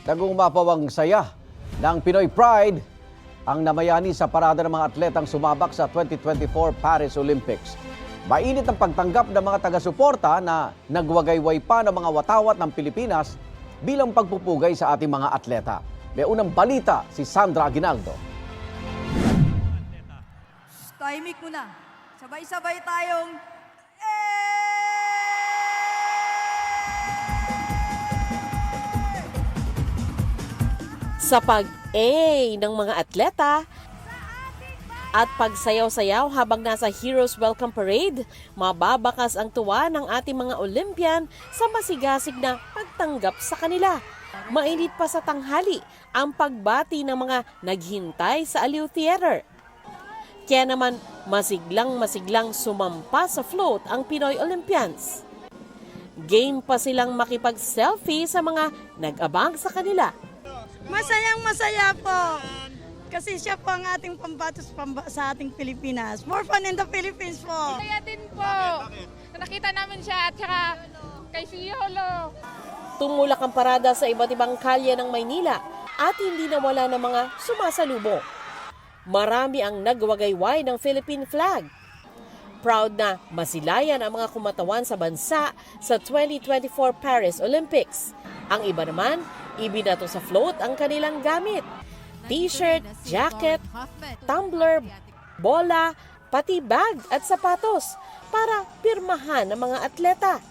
Nagumapawang saya ng Pinoy Pride ang namayani sa parada ng mga atletang sumabak sa 2024 Paris Olympics. Mainit ang pagtanggap ng mga taga-suporta na nagwagayway pa ng mga watawat ng Pilipinas bilang pagpupugay sa ating mga atleta. May unang balita si Sandra Aguinaldo. Tahimik muna. Sabay-sabay tayong Sa pag-A ng mga atleta at pagsayaw-sayaw habang nasa Heroes Welcome Parade, mababakas ang tuwa ng ating mga Olympian sa masigasig na pagtanggap sa kanila. Mainit pa sa tanghali ang pagbati ng mga naghintay sa Aliw Theater. Kaya naman masiglang sumampa sa float ang Pinoy Olympians. Game pa silang makipag-selfie sa mga nag-abang sa kanila. masaya po. Kasi siya po ang ating pambatos sa ating Pilipinas. More fun in the Philippines po. Kaya din po, nakita namin siya at saka kay Fiolo. Tumulak ang parada sa iba't ibang kalye ng Maynila at hindi nawala ng mga sumasalubong. Marami ang nagwagayway ng Philippine flag. Proud na masilayan ang mga kumatawan sa bansa sa 2024 Paris Olympics. Ang iba naman, ibinato sa float ang kanilang gamit. T-shirt, jacket, tumbler, bola, pati bag at sapatos para pirmahan ng mga atleta.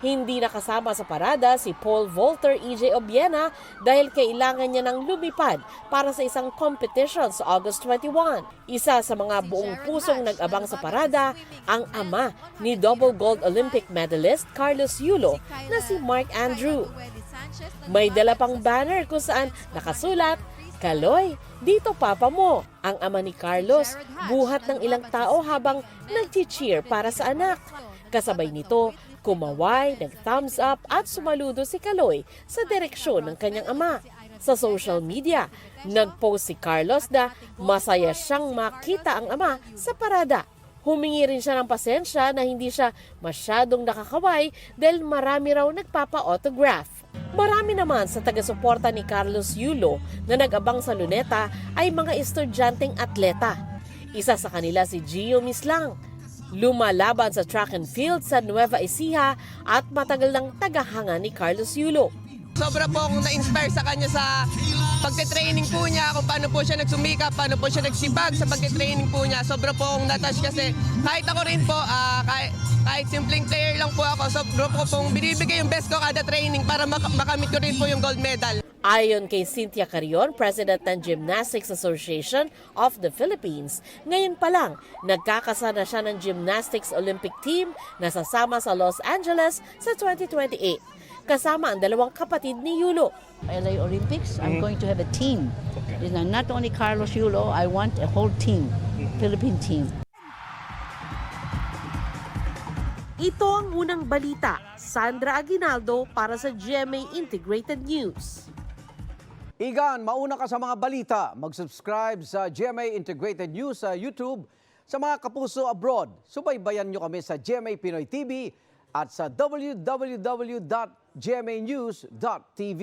Hindi nakasama sa parada si Paul Volter EJ Obiena dahil kailangan niya ng lumipad para sa isang competition sa August 21. Isa sa mga buong pusong nag-abang sa parada, ang ama ni double gold Olympic medalist Carlos Yulo na si Mark Andrew. May dala pang banner kung saan nakasulat, "Kaloy, dito papa mo." Ang ama ni Carlos, buhat ng ilang tao habang nag-cheer para sa anak. Kasabay nito, kumaway, nag-thumbs up at sumaludo si Kaloy sa direksyon ng kanyang ama. Sa social media, nag-post si Carlos na masaya siyang makita ang ama sa parada. Humingi rin siya ng pasensya na hindi siya masyadong nakakaway dahil marami raw nagpapa-autograph. Marami naman sa taga-suporta ni Carlos Yulo na nag-abang sa luneta ay mga estudyanteng atleta. Isa sa kanila si Gio Mislang. Lumalaban sa track and field sa Nueva Ecija at matagal ng tagahanga ni Carlos Yulo. Sobra po akong na-inspire sa kanya sa pagte-training po niya, kung paano po siya nagsumikap, paano po siya nagsibag sa pagte-training po niya. Sobra po akong natouch kasi kahit ako rin po, kahit simpleng player lang po ako, sobra po pong binibigay yung best ko kada training para makamit ko rin po yung gold medal. Ayon kay Cynthia Carrion, President ng Gymnastics Association of the Philippines, ngayon pa lang nagkakasana siya ng Gymnastics Olympic team na sasama sa Los Angeles sa 2028. Kasama ang dalawang kapatid ni Yulo. LA Olympics, I'm going to have a team. It's not only Carlos Yulo, I want a whole team, Philippine team. Ito ang unang balita. Sandra Aguinaldo para sa GMA Integrated News. Igan, mauna ka sa mga balita. Mag-subscribe sa GMA Integrated News sa YouTube. Sa mga kapuso abroad, subaybayan nyo kami sa GMA Pinoy TV at sa www.gmanews.tv.